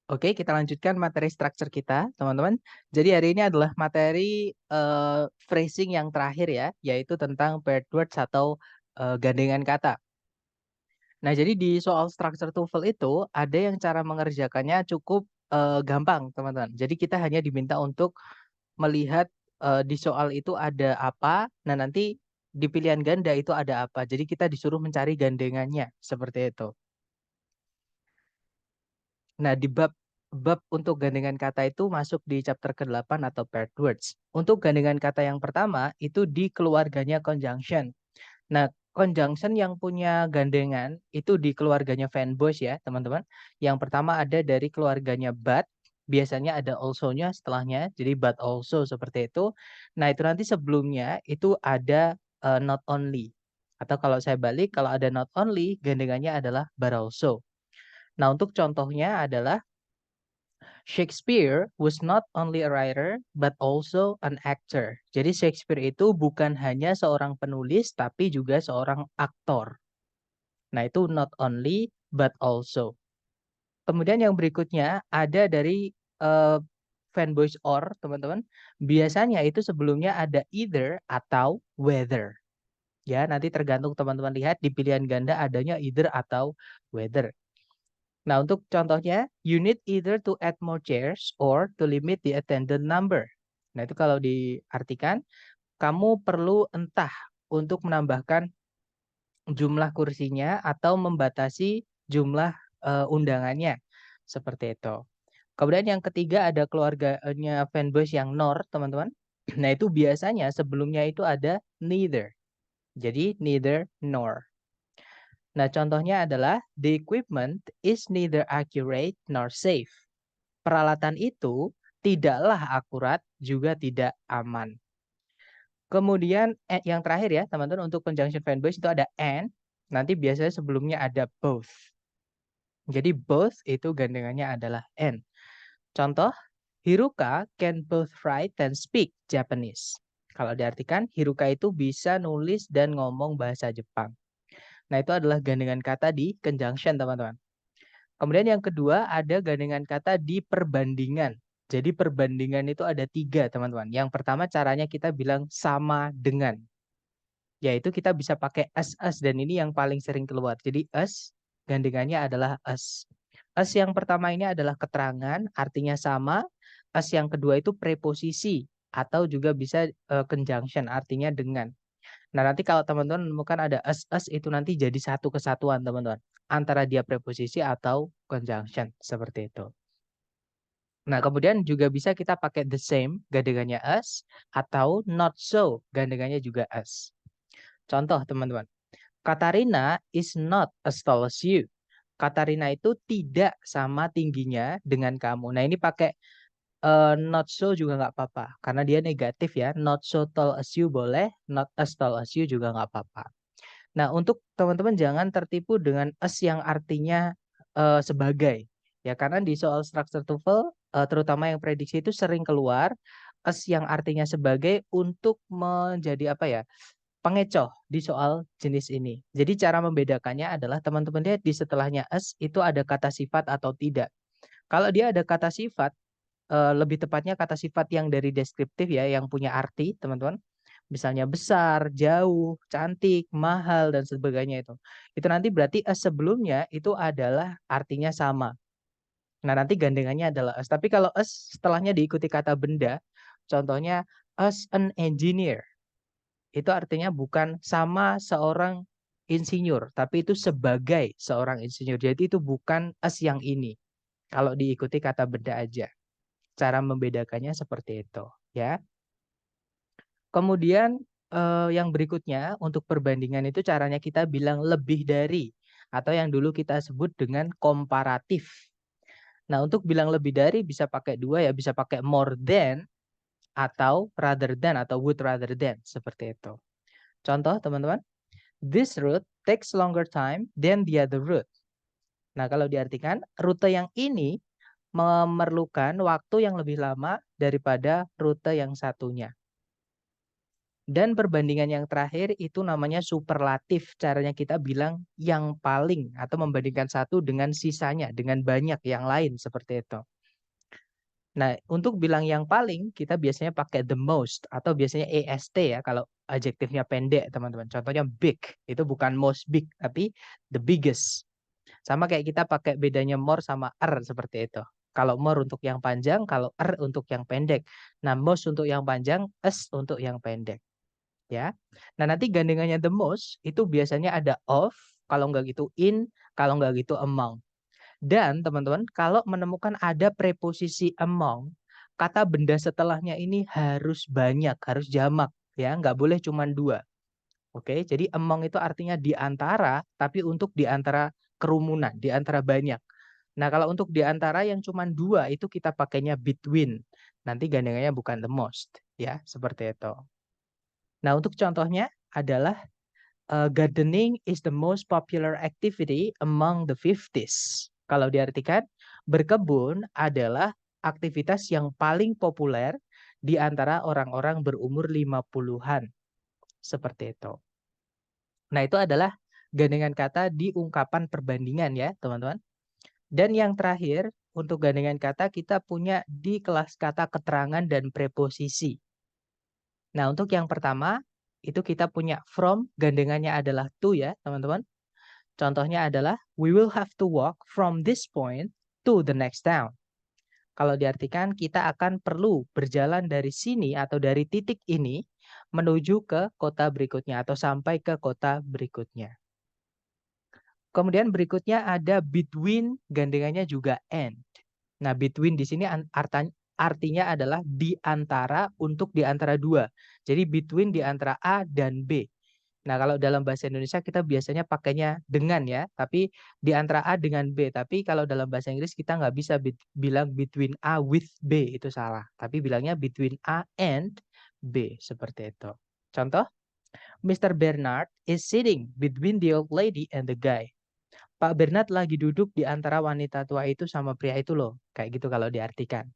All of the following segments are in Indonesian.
Oke, kita lanjutkan materi structure kita, teman-teman. Jadi hari ini adalah materi phrasing yang terakhir ya, yaitu tentang paired words atau gandengan kata. Nah, jadi di soal structure TOEFL itu ada yang cara mengerjakannya cukup gampang, teman-teman. Jadi kita hanya diminta untuk melihat di soal itu ada apa, nah nanti di pilihan ganda itu ada apa. Jadi kita disuruh mencari gandengannya, seperti itu. Nah, di bab bab untuk gandengan kata itu masuk di chapter ke-8 atau paired words. Untuk gandengan kata yang pertama itu di keluarganya conjunction. Nah, conjunction yang punya gandengan itu di keluarganya fanboys ya, teman-teman. Yang pertama ada dari keluarganya but, biasanya ada also-nya setelahnya, jadi but also seperti itu. Nah, itu nanti sebelumnya itu ada not only. Atau kalau saya balik, kalau ada not only, gandengannya adalah but also. Nah, untuk contohnya adalah Shakespeare was not only a writer but also an actor. Jadi Shakespeare itu bukan hanya seorang penulis tapi juga seorang aktor. Nah, itu not only but also. Kemudian yang berikutnya ada dari eh, fanboys or, teman-teman. Biasanya itu sebelumnya ada either atau whether. Ya, nanti tergantung teman-teman lihat di pilihan ganda adanya either atau whether. Nah, untuk contohnya, you need either to add more chairs or to limit the attendant number. Nah, itu kalau diartikan, kamu perlu entah untuk menambahkan jumlah kursinya atau membatasi jumlah undangannya. Seperti itu. Kemudian yang ketiga ada keluarganya fanboys yang nor, teman-teman. Nah, itu biasanya sebelumnya itu ada neither. Jadi neither nor. Nah, contohnya adalah the equipment is neither accurate nor safe. Peralatan itu tidaklah akurat juga tidak aman. Kemudian yang terakhir ya, teman-teman, untuk conjunction fanboys itu ada and. Nanti biasanya sebelumnya ada both. Jadi both itu gandengannya adalah and. Contoh, Hiruka can both write and speak Japanese. Kalau diartikan, Hiruka itu bisa nulis dan ngomong bahasa Jepang. Nah, itu adalah gandengan kata di conjunction, teman-teman. Kemudian yang kedua ada gandengan kata di perbandingan. Jadi perbandingan itu ada tiga, teman-teman. Yang pertama caranya kita bilang sama dengan. Yaitu kita bisa pakai as dan ini yang paling sering keluar. Jadi as gandengannya adalah as. As yang pertama ini adalah keterangan, artinya sama. As yang kedua itu preposisi atau juga bisa conjunction, artinya dengan. Nah, nanti kalau teman-teman menemukan ada as itu nanti jadi satu kesatuan, teman-teman. Antara dia preposisi atau conjunction, seperti itu. Nah, kemudian juga bisa kita pakai the same, gandengannya as, atau not so, gandengannya juga as. Contoh, teman-teman. Katarina is not as tall as you. Katarina itu tidak sama tingginya dengan kamu. Nah, ini pakai not so juga nggak apa-apa. Karena dia negatif ya. Not so tall as you boleh, not as tall as you juga nggak apa-apa. Nah, untuk teman-teman jangan tertipu dengan as yang artinya sebagai. Ya, karena di soal structure TOEFL, terutama yang prediksi itu sering keluar as yang artinya sebagai untuk menjadi apa ya? Pengecoh di soal jenis ini. Jadi cara membedakannya adalah teman-teman lihat di setelahnya as itu ada kata sifat atau tidak. Kalau dia ada kata sifat, lebih tepatnya kata sifat yang dari deskriptif ya, yang punya arti, teman-teman. Misalnya besar, jauh, cantik, mahal, dan sebagainya itu. Itu nanti berarti as sebelumnya itu adalah artinya sama. Nah, nanti gandengannya adalah as. Tapi kalau as setelahnya diikuti kata benda, contohnya as an engineer. Itu artinya bukan sama seorang insinyur, tapi itu sebagai seorang insinyur. Jadi itu bukan as yang ini. Kalau diikuti kata benda aja. Cara membedakannya seperti itu, ya. Kemudian yang berikutnya untuk perbandingan itu caranya kita bilang lebih dari atau yang dulu kita sebut dengan komparatif. Nah, untuk bilang lebih dari bisa pakai dua ya, bisa pakai more than atau rather than atau would rather than seperti itu. Contoh, teman-teman, this route takes longer time than the other route. Nah, kalau diartikan rute yang ini memerlukan waktu yang lebih lama daripada rute yang satunya. Dan perbandingan yang terakhir itu namanya superlatif. Caranya kita bilang yang paling atau membandingkan satu dengan sisanya, dengan banyak yang lain seperti itu. Nah, untuk bilang yang paling kita biasanya pakai the most atau biasanya EST ya kalau adjektifnya pendek, teman-teman. Contohnya big, itu bukan most big tapi the biggest. Sama kayak kita pakai bedanya more sama er seperti itu. Kalau more untuk yang panjang, kalau er untuk yang pendek. Nah, most untuk yang panjang, es untuk yang pendek. Ya. Nah, nanti gandengannya the most itu biasanya ada of, kalau nggak gitu in, kalau nggak gitu among. Dan teman-teman, kalau menemukan ada preposisi among, kata benda setelahnya ini harus banyak, harus jamak, ya, nggak boleh cuma dua. Oke, jadi among itu artinya di antara, tapi untuk di antara kerumunan, di antara banyak. Nah, kalau untuk di antara yang cuma dua itu kita pakainya between. Nanti gandengannya bukan the most, ya, seperti itu. Nah, untuk contohnya adalah gardening is the most popular activity among the 50s. Kalau diartikan, berkebun adalah aktivitas yang paling populer di antara orang-orang berumur 50-an. Seperti itu. Nah, itu adalah gandengan kata di ungkapan perbandingan ya, teman-teman. Dan yang terakhir, untuk gandengan kata kita punya di kelas kata keterangan dan preposisi. Nah, untuk yang pertama, itu kita punya from, gandengannya adalah to ya, teman-teman. Contohnya adalah, we will have to walk from this point to the next town. Kalau diartikan, kita akan perlu berjalan dari sini atau dari titik ini menuju ke kota berikutnya atau sampai ke kota berikutnya. Kemudian berikutnya ada between, gandengannya juga and. Nah, between di sini artinya adalah di antara, untuk di antara dua. Jadi between di antara A dan B. Nah, kalau dalam bahasa Indonesia kita biasanya pakainya dengan ya, tapi di antara A dengan B. Tapi kalau dalam bahasa Inggris kita nggak bisa bilang between A with B, itu salah. Tapi bilangnya between A and B, seperti itu. Contoh, Mr. Bernard is sitting between the old lady and the guy. Pak Bernard lagi duduk di antara wanita tua itu sama pria itu loh. Kayak gitu kalau diartikan.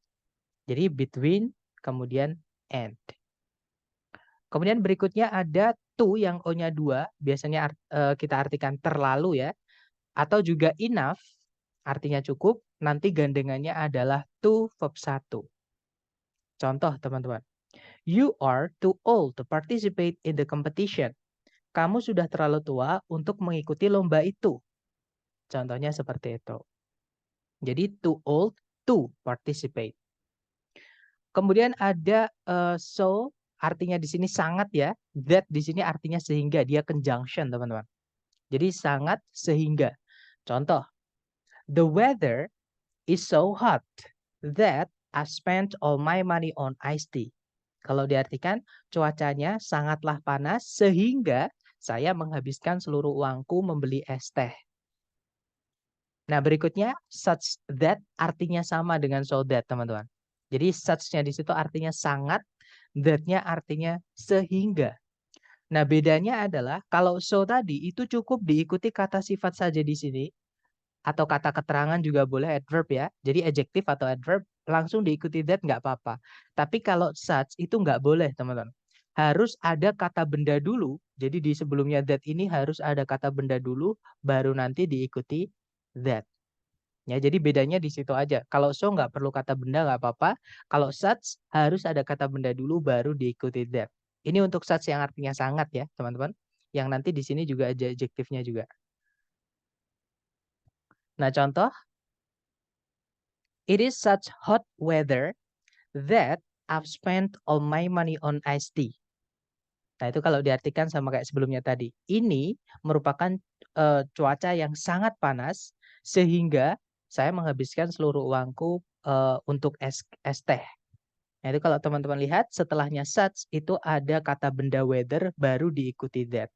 Jadi between, kemudian and. Kemudian berikutnya ada to yang O-nya 2. Biasanya kita artikan terlalu ya. Atau juga enough, artinya cukup. Nanti gandengannya adalah to verb 1. Contoh teman-teman. You are too old to participate in the competition. Kamu sudah terlalu tua untuk mengikuti lomba itu. Contohnya seperti itu. Jadi too old to participate. Kemudian ada so, artinya di sini sangat ya. That di sini artinya sehingga, dia conjunction teman-teman. Jadi sangat sehingga. Contoh, the weather is so hot that I spent all my money on iced tea. Kalau diartikan, cuacanya sangatlah panas sehingga saya menghabiskan seluruh uangku membeli es teh. Nah, berikutnya such that artinya sama dengan so that, teman-teman. Jadi such-nya di situ artinya sangat, that-nya artinya sehingga. Nah, bedanya adalah kalau so tadi itu cukup diikuti kata sifat saja di sini, atau kata keterangan juga boleh, adverb ya. Jadi adjective atau adverb langsung diikuti that nggak apa-apa. Tapi kalau such itu nggak boleh, teman-teman. Harus ada kata benda dulu. Jadi di sebelumnya that ini harus ada kata benda dulu, baru nanti diikuti that. Ya, jadi bedanya di situ aja. Kalau so nggak perlu kata benda nggak apa-apa. Kalau such harus ada kata benda dulu baru diikuti that. Ini untuk such yang artinya sangat ya, teman-teman. Yang nanti di sini juga ada adjektifnya juga. Nah, contoh, it is such hot weather that I've spent all my money on iced tea. Nah, itu kalau diartikan sama kayak sebelumnya tadi. Ini merupakan cuaca yang sangat panas sehingga saya menghabiskan seluruh uangku untuk es teh. Nah, itu kalau teman-teman lihat setelahnya such itu ada kata benda weather baru diikuti that.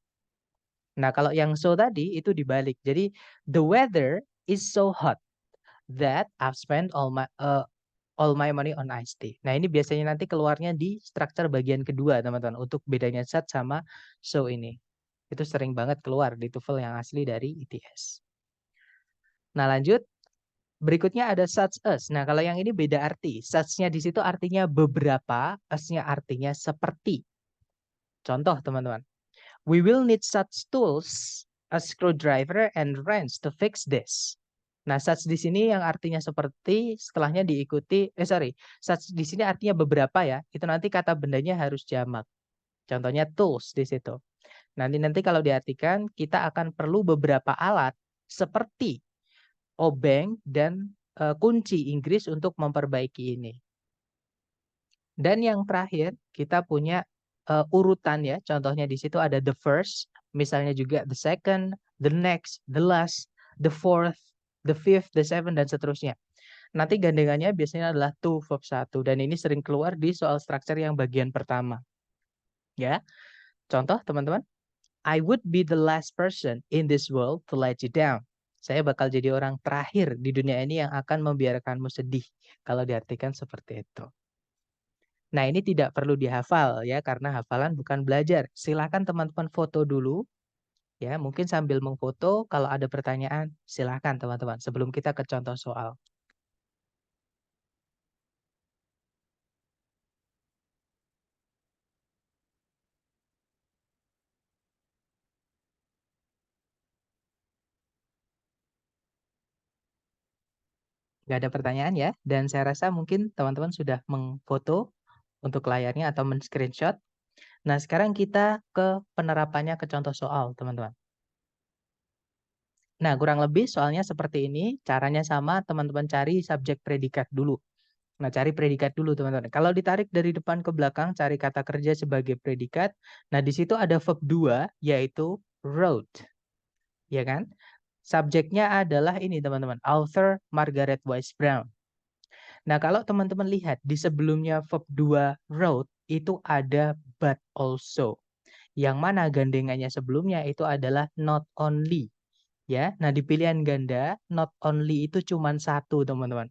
Nah, kalau yang so tadi itu dibalik. Jadi the weather is so hot that I've spent all my money on iced tea. Nah, ini biasanya nanti keluarnya di struktur bagian kedua, teman-teman, untuk bedanya such sama so ini. Itu sering banget keluar di TOEFL yang asli dari ITS. Nah, lanjut. Berikutnya ada such as. Nah, kalau yang ini beda arti. Such-nya di situ artinya beberapa, as-nya artinya seperti. Contoh teman-teman. We will need such tools, a screwdriver and wrench to fix this. Nah, such di sini yang artinya seperti, setelahnya diikuti, such di sini artinya beberapa ya. Itu nanti kata bendanya harus jamak. Contohnya tools di situ. Nanti kalau diartikan, kita akan perlu beberapa alat seperti obeng dan kunci Inggris untuk memperbaiki ini. Dan yang terakhir, kita punya urutan ya. Contohnya di situ ada the first, misalnya juga the second, the next, the last, the fourth, the fifth, the seventh, dan seterusnya. Nanti gandengannya biasanya adalah to verb 1, dan ini sering keluar di soal structure yang bagian pertama. Ya, contoh teman-teman, I would be the last person in this world to let you down. Saya bakal jadi orang terakhir di dunia ini yang akan membiarkanmu sedih. Kalau diartikan seperti itu. Nah, ini tidak perlu dihafal ya, karena hafalan bukan belajar. Silakan teman-teman foto dulu, ya. Mungkin sambil mengfoto, kalau ada pertanyaan, silakan teman-teman. Sebelum kita ke contoh soal. Nggak ada pertanyaan ya, dan saya rasa mungkin teman-teman sudah mengfoto untuk layarnya atau men-screenshot. Nah, sekarang kita ke penerapannya ke contoh soal, teman-teman. Nah, kurang lebih soalnya seperti ini, caranya sama, teman-teman cari subjek predikat dulu. Nah, cari predikat dulu, teman-teman. Kalau ditarik dari depan ke belakang, cari kata kerja sebagai predikat. Nah, di situ ada verb 2, yaitu wrote. Ya kan? Subjeknya adalah ini, teman-teman. Author Margaret Wise Brown. Nah, kalau teman-teman lihat, di sebelumnya verb 2 wrote, itu ada but also. Yang mana gandengannya sebelumnya itu adalah not only. Ya, nah di pilihan ganda, not only itu cuma satu, teman-teman.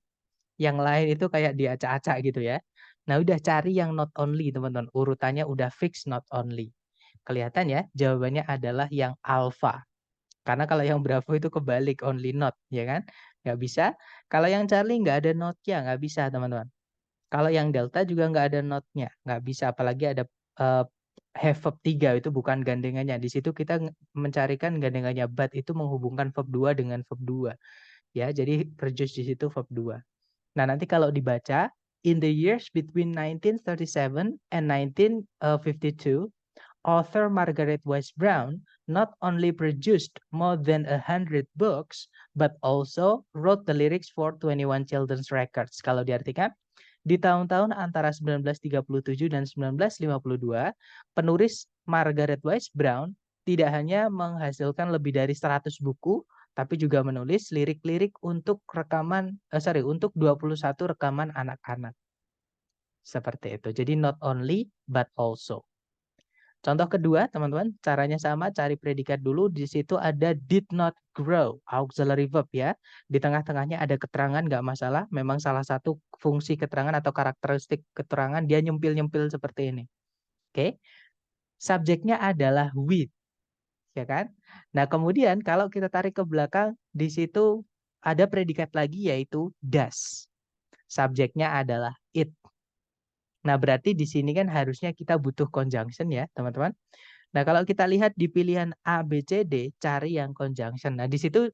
Yang lain itu kayak diacak-acak gitu ya. Nah, udah cari yang not only, teman-teman. Urutannya udah fix not only. Kelihatan ya, jawabannya adalah yang alpha. Karena kalau yang Bravo itu kebalik, only not, ya kan? Nggak bisa. Kalau yang Charlie nggak ada not-nya, nggak bisa, teman-teman. Kalau yang Delta juga nggak ada not-nya, nggak bisa. Apalagi ada uh, have verb 3, itu bukan gandengannya. Di situ kita mencarikan gandengannya, but itu menghubungkan verb 2 dengan verb 2. Ya, jadi produce di situ verb 2. Nah, nanti kalau dibaca, in the years between 1937 and 1952, author Margaret Wise Brown not only produced more than 100 books, but also wrote the lyrics for 21 children's records. Kalau diartikan, di tahun-tahun antara 1937 dan 1952, penulis Margaret Wise Brown tidak hanya menghasilkan lebih dari 100 buku, tapi juga menulis lirik-lirik untuk untuk 21 rekaman anak-anak. Seperti itu. Jadi not only but also. Contoh kedua, teman-teman, caranya sama, cari predikat dulu. Di situ ada did not grow, auxiliary verb ya. Di tengah-tengahnya ada keterangan, nggak masalah. Memang salah satu fungsi keterangan atau karakteristik keterangan, dia nyempil-nyempil seperti ini. Oke. Subjeknya adalah with, ya kan? Nah, kemudian kalau kita tarik ke belakang, di situ ada predikat lagi yaitu does. Subjeknya adalah it. Nah, berarti di sini kan harusnya kita butuh conjunction ya, teman-teman. Nah, kalau kita lihat di pilihan A, B, C, D, cari yang conjunction. Nah, di situ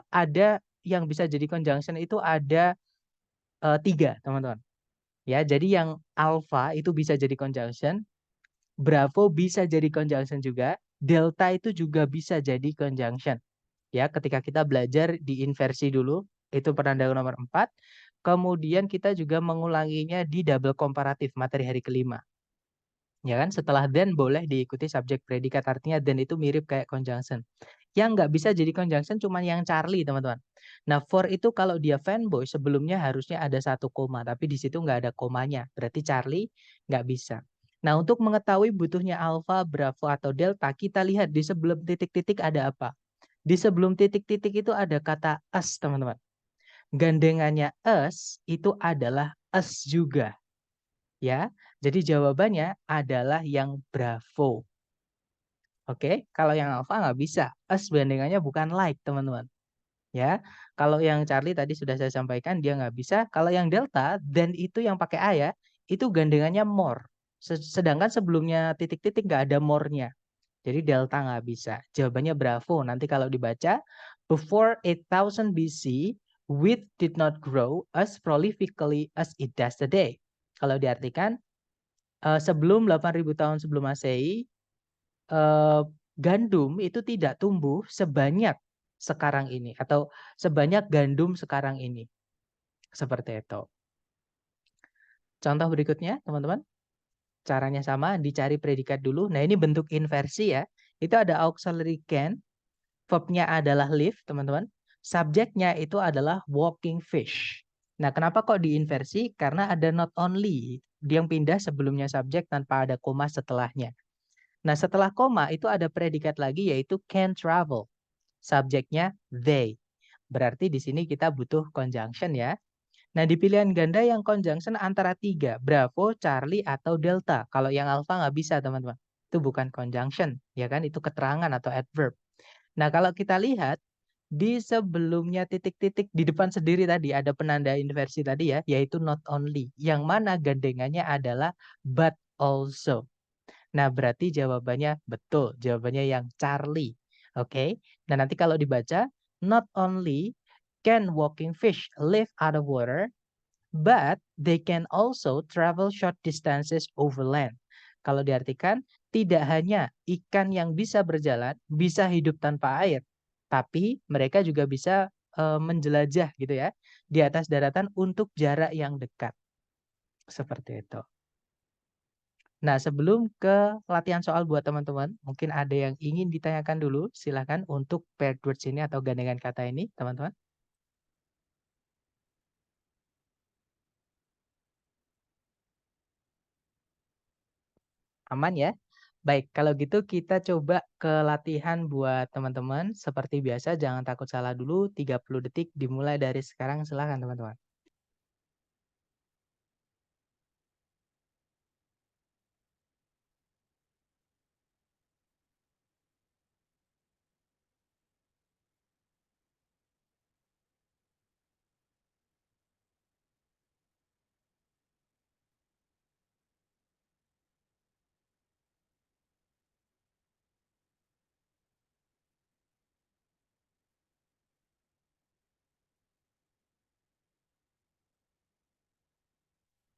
ada yang bisa jadi conjunction itu ada 3, teman-teman. Ya, jadi yang alpha itu bisa jadi conjunction, Bravo bisa jadi conjunction juga, Delta itu juga bisa jadi conjunction. Ya, ketika kita belajar di inversi dulu, itu penanda nomor 4. Kemudian kita juga mengulanginya di double komparatif materi hari kelima. Ya kan, setelah then boleh diikuti subjek predikat, artinya then itu mirip kayak conjunction. Yang nggak bisa jadi conjunction cuma yang Charlie, teman-teman. Nah, for itu kalau dia fanboy sebelumnya harusnya ada 1 koma, tapi di situ nggak ada komanya. Berarti Charlie nggak bisa. Nah, untuk mengetahui butuhnya alpha, bravo, atau delta, kita lihat di sebelum titik-titik ada apa. Di sebelum titik-titik itu ada kata us, teman-teman. Gandengannya us itu adalah us juga. Ya, jadi jawabannya adalah yang bravo. Oke, kalau yang alpha nggak bisa. Us gandengannya bukan like, teman-teman. Ya, kalau yang Charlie tadi sudah saya sampaikan dia nggak bisa. Kalau yang delta, then itu yang pakai A ya, itu gandengannya more. Sedangkan sebelumnya titik-titik nggak ada more-nya. Jadi delta nggak bisa. Jawabannya bravo. Nanti kalau dibaca, before 8000 BC, wheat did not grow as prolifically as it does today. Kalau diartikan, sebelum 8000 tahun sebelum Masehi, gandum itu tidak tumbuh sebanyak sekarang ini atau sebanyak gandum sekarang ini. Seperti itu. Contoh berikutnya, teman-teman. Caranya sama, dicari predikat dulu. Nah, ini bentuk inversi ya. Itu ada auxiliary can, verb-nya adalah live, teman-teman. Subjeknya itu adalah walking fish. Nah, kenapa kok diinversi? Karena ada not only yang pindah sebelumnya subjek tanpa ada koma setelahnya. Nah, setelah koma itu ada predikat lagi yaitu can travel. Subjeknya they. Berarti di sini kita butuh conjunction ya. Nah, di pilihan ganda yang conjunction antara 3, Bravo, Charlie, atau Delta. Kalau yang alpha nggak bisa, teman-teman. Itu bukan conjunction, ya kan? Itu keterangan atau adverb. Nah, kalau kita lihat, di sebelumnya titik-titik di depan sendiri tadi, ada penanda inversi tadi ya, yaitu not only. Yang mana gandengannya adalah but also. Nah, berarti jawabannya betul. Jawabannya yang Charlie. Oke. Nah, nanti kalau dibaca, not only can walking fish live out of water, but they can also travel short distances over land. Kalau diartikan, tidak hanya ikan yang bisa berjalan, bisa hidup tanpa air, tapi mereka juga bisa menjelajah gitu ya, di atas daratan untuk jarak yang dekat. Seperti itu. Nah, sebelum ke latihan soal buat teman-teman, mungkin ada yang ingin ditanyakan dulu, silakan untuk paired words ini atau gandengan kata ini, teman-teman. Aman ya? Baik, kalau gitu kita coba ke latihan buat teman-teman. Seperti biasa, jangan takut salah dulu. 30 detik dimulai dari sekarang. Silakan teman-teman.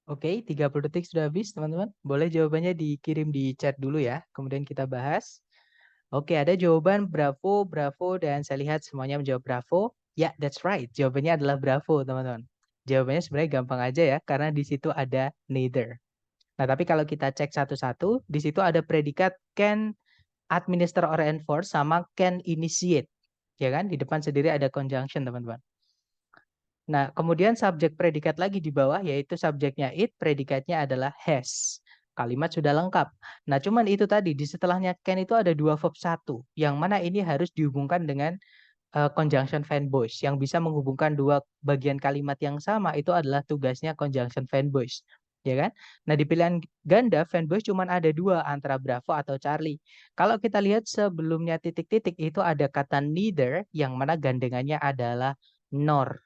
Oke, 30 detik sudah habis teman-teman. Boleh jawabannya dikirim di chat dulu ya. Kemudian kita bahas. Oke, ada jawaban bravo, bravo, dan saya lihat semuanya menjawab bravo. Ya, that's right. Jawabannya adalah bravo, teman-teman. Jawabannya sebenarnya gampang aja ya, karena di situ ada neither. Nah, tapi kalau kita cek satu-satu, di situ ada predikat can administer or enforce sama can initiate. Ya kan? Di depan sendiri ada conjunction, teman-teman. Nah, kemudian subjek predikat lagi di bawah, yaitu subjeknya it, predikatnya adalah has. Kalimat sudah lengkap. Nah, cuman itu tadi, di setelahnya can itu ada dua verb satu, yang mana ini harus dihubungkan dengan conjunction fan voice. Yang bisa menghubungkan dua bagian kalimat yang sama, itu adalah tugasnya conjunction fan voice. Ya kan? Nah, di pilihan ganda, fan voice cuma ada dua, antara Bravo atau Charlie. Kalau kita lihat sebelumnya titik-titik, itu ada kata neither, yang mana gandengannya adalah nor.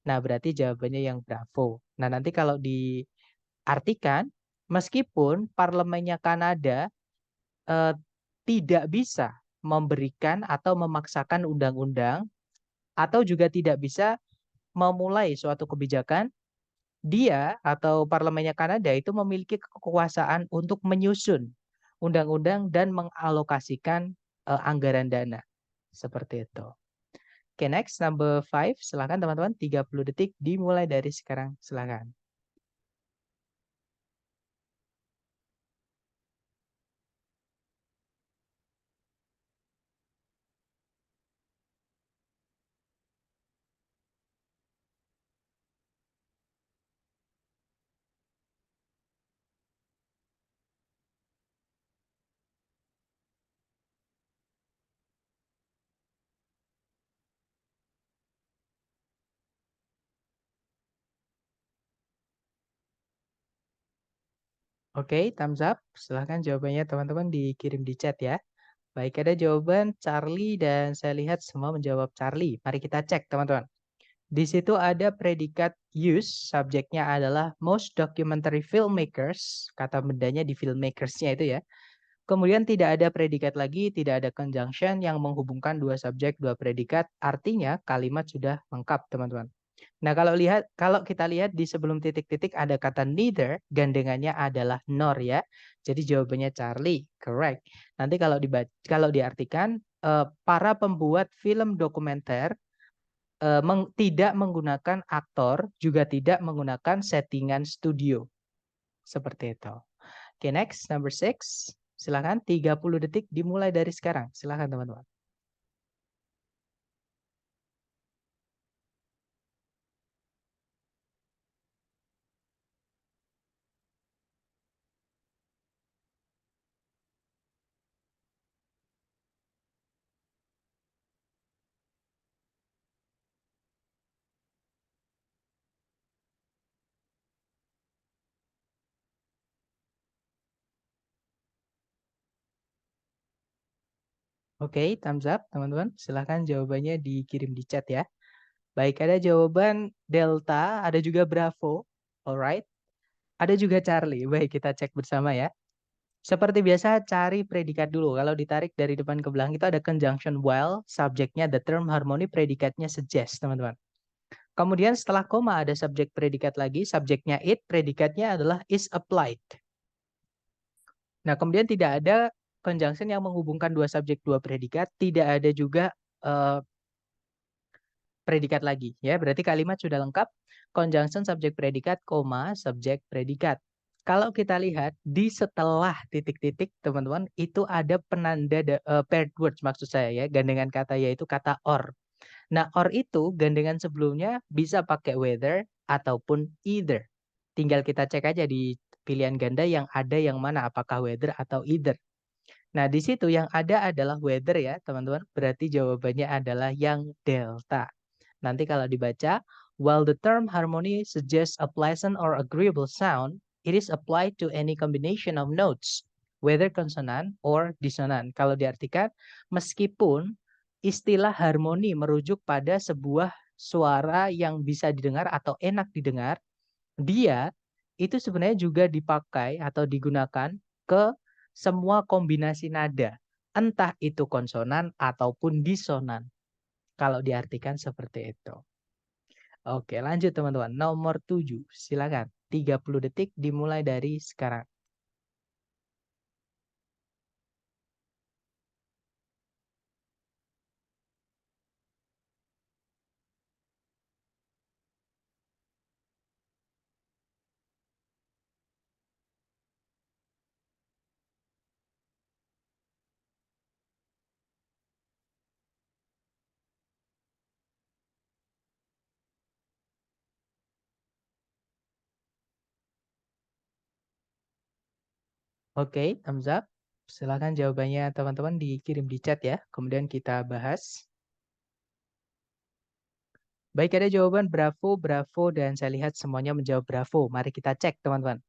Nah, berarti jawabannya yang Bravo. Nah, nanti kalau diartikan, meskipun parlemennya Kanada eh, tidak bisa memberikan atau memaksakan undang-undang, atau juga tidak bisa memulai suatu kebijakan, dia atau parlemennya Kanada itu memiliki kekuasaan untuk menyusun undang-undang dan mengalokasikan anggaran dana. Seperti itu. Oke, next, number 5. Silakan teman-teman, 30 detik dimulai dari sekarang. Silakan. Oke, thumbs up. Silahkan jawabannya teman-teman dikirim di chat ya. Baik, ada jawaban Charlie dan saya lihat semua menjawab Charlie. Mari kita cek teman-teman. Di situ ada predikat use, subjeknya adalah most documentary filmmakers, kata bendanya di filmmakersnya itu ya. Kemudian tidak ada predikat lagi, tidak ada conjunction yang menghubungkan dua subjek, dua predikat, artinya kalimat sudah lengkap, teman-teman. Nah, kalau kita lihat di sebelum titik-titik ada kata neither, gandengannya adalah nor ya. Jadi jawabannya Charlie, correct. Nanti kalau diartikan para pembuat film dokumenter tidak menggunakan aktor, juga tidak menggunakan settingan studio. Seperti itu. Oke, next, number 6. Silakan 30 detik dimulai dari sekarang. Silakan teman-teman. Oke, thumbs up teman-teman. Silakan jawabannya dikirim di chat ya. Baik, ada jawaban Delta, ada juga Bravo. Alright. Ada juga Charlie. Baik, kita cek bersama ya. Seperti biasa, cari predikat dulu. Kalau ditarik dari depan ke belakang itu ada conjunction while, subjeknya the term harmony, predikatnya suggest, teman-teman. Kemudian setelah koma ada subjek predikat lagi, subjeknya it, predikatnya adalah is applied. Nah, kemudian tidak ada conjunction yang menghubungkan dua subjek, dua predikat, tidak ada juga eh, predikat lagi ya. Berarti kalimat sudah lengkap, conjunction subjek predikat, koma subjek predikat. Kalau kita lihat di setelah titik-titik teman-teman itu ada penanda paired words maksud saya ya, gandengan kata yaitu kata or. Nah, or itu gandengan sebelumnya bisa pakai whether ataupun either. Tinggal kita cek aja di pilihan ganda yang ada yang mana, apakah whether atau either. Nah, di situ yang ada adalah whether ya, teman-teman. Berarti jawabannya adalah yang delta. Nanti kalau dibaca, while the term harmony suggests a pleasant or agreeable sound, it is applied to any combination of notes, whether consonant or dissonant. Kalau diartikan, meskipun istilah harmoni merujuk pada sebuah suara yang bisa didengar atau enak didengar, dia itu sebenarnya juga dipakai atau digunakan ke semua kombinasi nada, entah itu konsonan ataupun disonan. Kalau diartikan seperti itu. Oke, lanjut teman-teman. Nomor 7, silakan. 30 detik dimulai dari sekarang. Oke, thumbs up. Silakan jawabannya teman-teman dikirim di chat ya. Kemudian kita bahas. Baik, ada jawaban Bravo, Bravo, dan saya lihat semuanya menjawab Bravo. Mari kita cek, teman-teman.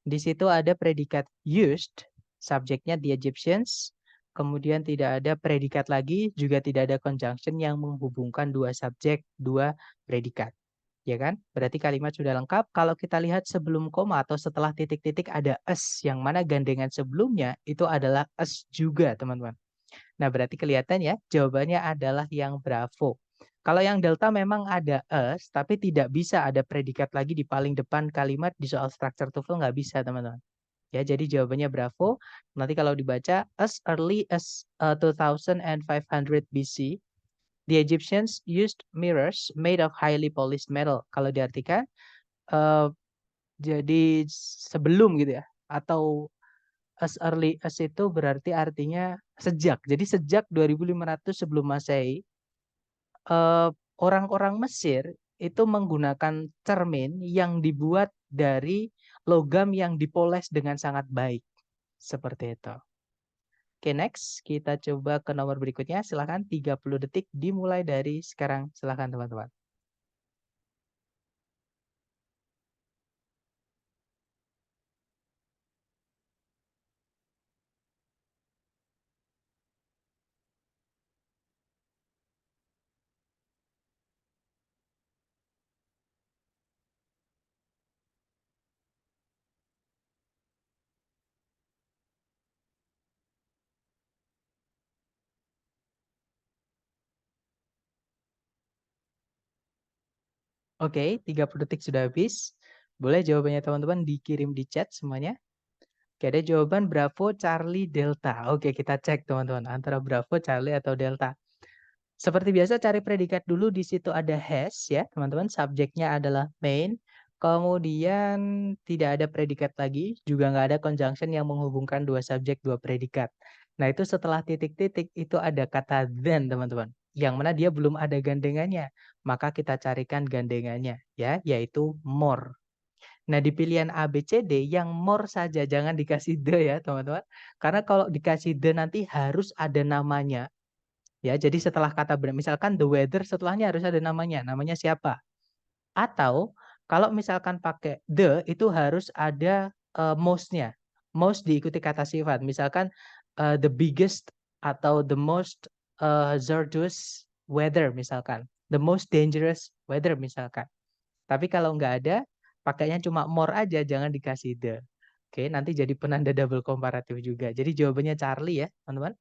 Di situ ada predikat used, subjeknya the Egyptians, kemudian tidak ada predikat lagi, juga tidak ada conjunction yang menghubungkan dua subjek, dua predikat. Ya kan? Berarti kalimat sudah lengkap. Kalau kita lihat sebelum koma atau setelah titik-titik ada as, yang mana gandengan sebelumnya itu adalah as juga, teman-teman. Nah, berarti kelihatan ya, jawabannya adalah yang Bravo. Kalau yang Delta memang ada as, tapi tidak bisa ada predikat lagi di paling depan kalimat di soal structure TOEFL nggak bisa, teman-teman. Ya, jadi jawabannya Bravo. Nanti kalau dibaca, as early as 2500 BC, the Egyptians used mirrors made of highly polished metal. Kalau diartikan, eh, jadi sebelum gitu ya, atau as early as itu berarti artinya sejak. Jadi sejak 2500 sebelum Masehi, eh, orang-orang Mesir itu menggunakan cermin yang dibuat dari logam yang dipoles dengan sangat baik. Seperti itu. Oke, next. Kita coba ke nomor berikutnya. Silahkan 30 detik dimulai dari sekarang. Silahkan teman-teman. Oke, 30 detik sudah habis. Boleh jawabannya teman-teman dikirim di chat semuanya. Oke, ada jawaban Bravo, Charlie, Delta. Oke, kita cek teman-teman antara Bravo, Charlie atau Delta. Seperti biasa cari predikat dulu, di situ ada has ya teman-teman, subjeknya adalah main. Kemudian tidak ada predikat lagi, juga nggak ada conjunction yang menghubungkan dua subjek, dua predikat. Nah itu setelah titik-titik itu ada kata then teman-teman, yang mana dia belum ada gandengannya. Maka kita carikan gandengannya ya, yaitu more. Nah di pilihan A, B, C, D yang more saja, jangan dikasih the ya teman-teman. Karena kalau dikasih the nanti harus ada namanya. Ya, jadi setelah kata misalkan the weather setelahnya harus ada namanya siapa? Atau kalau misalkan pakai the itu harus ada most-nya. Most diikuti kata sifat. Misalkan the biggest atau the most hazardous weather misalkan. The most dangerous weather misalkan. Tapi kalau nggak ada, pakainya cuma more aja, jangan dikasih the. Oke, nanti jadi penanda double komparatif juga. Jadi jawabannya Charlie ya, teman-teman.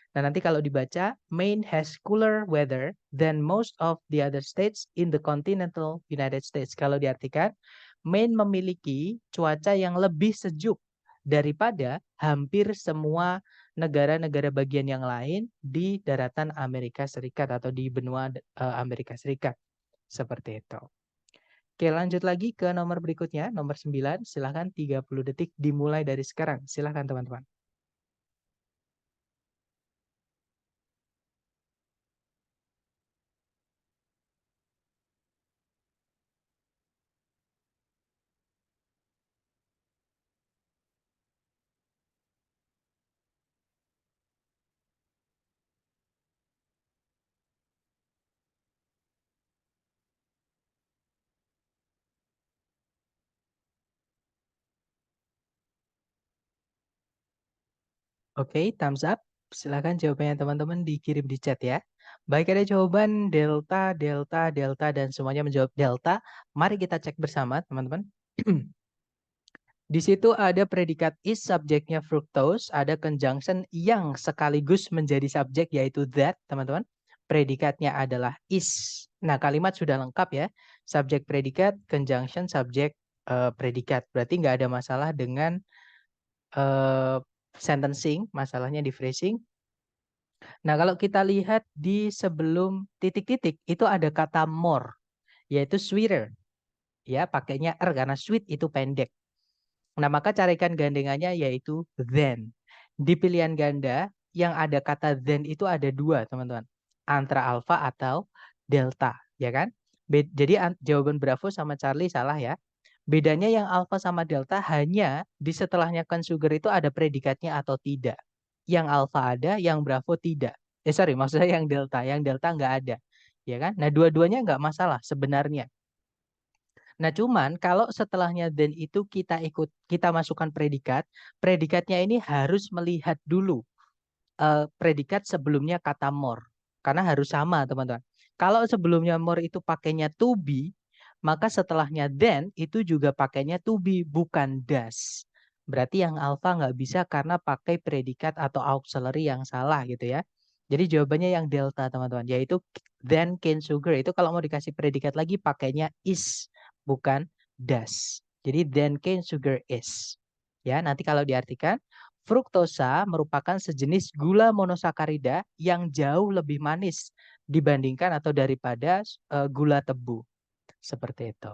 Nah, nanti kalau dibaca, Maine has cooler weather than most of the other states in the continental United States. Kalau diartikan, Maine memiliki cuaca yang lebih sejuk daripada hampir semua negara-negara bagian yang lain di daratan Amerika Serikat atau di benua Amerika Serikat. Seperti itu. Oke, lanjut lagi ke nomor berikutnya, nomor 9. Silahkan 30 detik dimulai dari sekarang. Silahkan teman-teman. Oke, thumbs up. Silakan jawabannya teman-teman dikirim di chat ya. Baik, ada jawaban delta, delta, delta, dan semuanya menjawab delta. Mari kita cek bersama teman-teman. Di situ ada predikat is, subjeknya fructose, ada conjunction yang sekaligus menjadi subjek yaitu that, teman-teman. Predikatnya adalah is. Nah, kalimat sudah lengkap ya. Subjek predikat, conjunction, subjek predikat. Berarti nggak ada masalah dengan sentencing, masalahnya di phrasing. Nah, kalau kita lihat di sebelum titik-titik itu ada kata more, yaitu sweeter. Ya, pakainya R karena sweet itu pendek. Nah, maka carikan gandengannya yaitu then. Di pilihan ganda yang ada kata then itu ada dua, teman-teman. Antara alpha atau delta, ya kan? Jadi jawaban Bravo sama Charlie salah ya. Bedanya yang alpha sama delta hanya di setelahnya conjugar itu ada predikatnya atau tidak. Yang alpha ada, yang Bravo tidak. Sorry, maksudnya yang delta. Yang delta nggak ada. Ya kan? Nah, dua-duanya nggak masalah sebenarnya. Nah, cuman kalau setelahnya then itu kita masukkan predikat, predikatnya ini harus melihat dulu predikat sebelumnya kata more. Karena harus sama, teman-teman. Kalau sebelumnya more itu pakainya to be, maka setelahnya then itu juga pakainya to be, bukan does. Berarti yang alpha nggak bisa karena pakai predikat atau auxiliary yang salah gitu ya. Jadi jawabannya yang delta teman-teman, yaitu then cane sugar. Itu kalau mau dikasih predikat lagi pakainya is, bukan does. Jadi then cane sugar is. Ya, nanti kalau diartikan, fruktosa merupakan sejenis gula monosakarida yang jauh lebih manis dibandingkan atau daripada gula tebu. Seperti itu.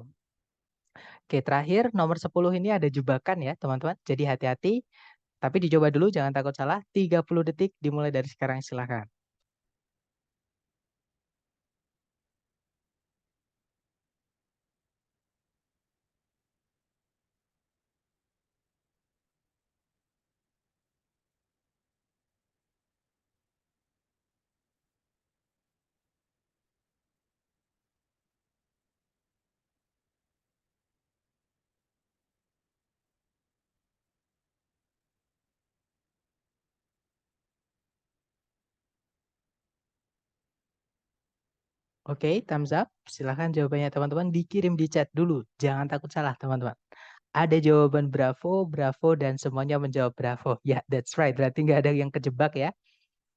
Oke, terakhir nomor 10 ini ada jebakan ya, teman-teman. Jadi hati-hati, tapi dicoba dulu jangan takut salah. 30 detik dimulai dari sekarang, silakan. Oke, thumbs up. Silakan jawabannya teman-teman dikirim di chat dulu. Jangan takut salah, teman-teman. Ada jawaban Bravo, Bravo, dan semuanya menjawab Bravo. Ya, that's right. Berarti nggak ada yang kejebak ya.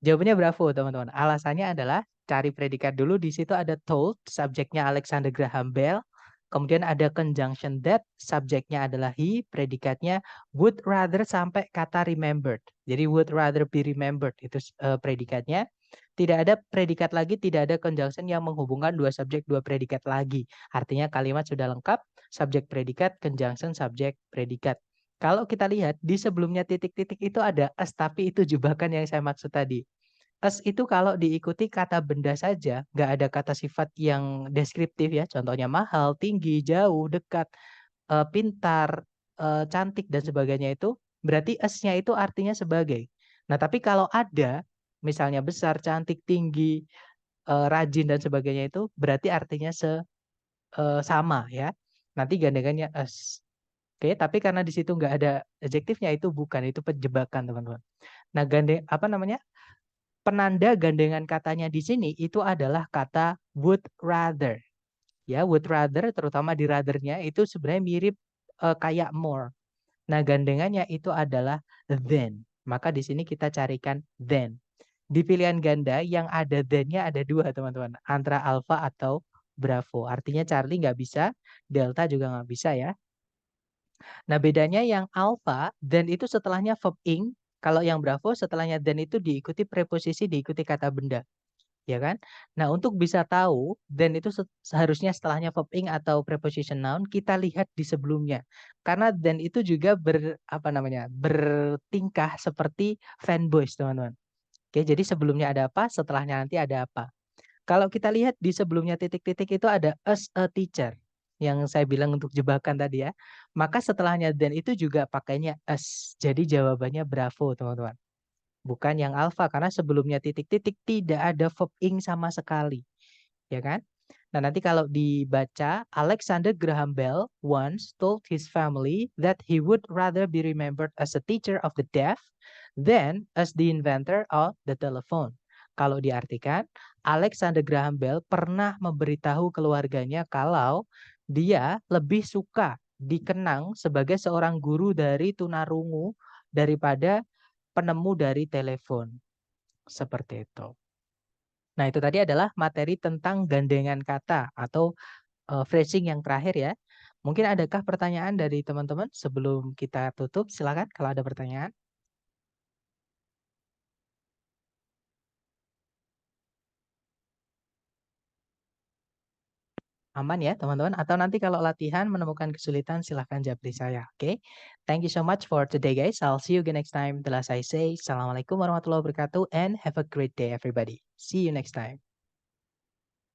Jawabannya Bravo, teman-teman. Alasannya adalah cari predikat dulu. Di situ ada told, subjeknya Alexander Graham Bell. Kemudian ada conjunction that, subjeknya adalah he, predikatnya would rather sampai kata remembered. Jadi would rather be remembered itu predikatnya. Tidak ada predikat lagi, tidak ada conjunction yang menghubungkan dua subjek, dua predikat lagi. Artinya kalimat sudah lengkap, subjek predikat, conjunction subjek predikat. Kalau kita lihat di sebelumnya titik-titik itu ada as, tapi itu jebakan yang saya maksud tadi. As itu kalau diikuti kata benda saja, nggak ada kata sifat yang deskriptif ya, contohnya mahal, tinggi, jauh, dekat, pintar, cantik dan sebagainya itu, berarti as-nya itu artinya sebagai. Nah, tapi kalau ada, misalnya besar, cantik, tinggi, rajin dan sebagainya itu, berarti artinya sama ya. Nanti gandengannya as. Oke, tapi karena di situ nggak ada adjektifnya itu bukan, itu penjebakan teman-teman. Nah, apa namanya? Penanda gandengan katanya di sini itu adalah kata would rather. Ya, would rather terutama di rather-nya itu sebenarnya mirip kayak more. Nah, gandengannya itu adalah then. Maka di sini kita carikan then. Di pilihan ganda yang ada then-nya ada dua, teman-teman. Antara alpha atau bravo. Artinya Charlie nggak bisa, delta juga nggak bisa ya. Nah, bedanya yang alpha, then itu setelahnya verb ing. Kalau yang bravo setelahnya then itu diikuti preposisi, diikuti kata benda. Ya kan? Nah, untuk bisa tahu then itu seharusnya setelahnya verb ing atau preposition noun kita lihat di sebelumnya. Karena then itu juga bertingkah seperti fanboys, teman-teman. Oke, jadi sebelumnya ada apa, setelahnya nanti ada apa. Kalau kita lihat di sebelumnya titik-titik itu ada as a teacher yang saya bilang untuk jebakan tadi ya. Maka setelahnya then itu juga pakainya as. Jadi jawabannya bravo, teman-teman. Bukan yang alpha karena sebelumnya titik-titik tidak ada verb ing sama sekali. Ya kan? Nah, nanti kalau dibaca, Alexander Graham Bell once told his family that he would rather be remembered as a teacher of the deaf than as the inventor of the telephone. Kalau diartikan, Alexander Graham Bell pernah memberitahu keluarganya kalau dia lebih suka dikenang sebagai seorang guru dari tunarungu daripada penemu dari telepon. Seperti itu. Nah, itu tadi adalah materi tentang gandengan kata atau phrasing yang terakhir ya. Mungkin adakah pertanyaan dari teman-teman sebelum kita tutup? Silakan kalau ada pertanyaan. Aman ya teman-teman? Atau nanti kalau latihan menemukan kesulitan silahkan japri saya. Oke? Thank you so much for today guys. I'll see you again next time. The last I say, Assalamualaikum warahmatullahi wabarakatuh and have a great day everybody. See you next time.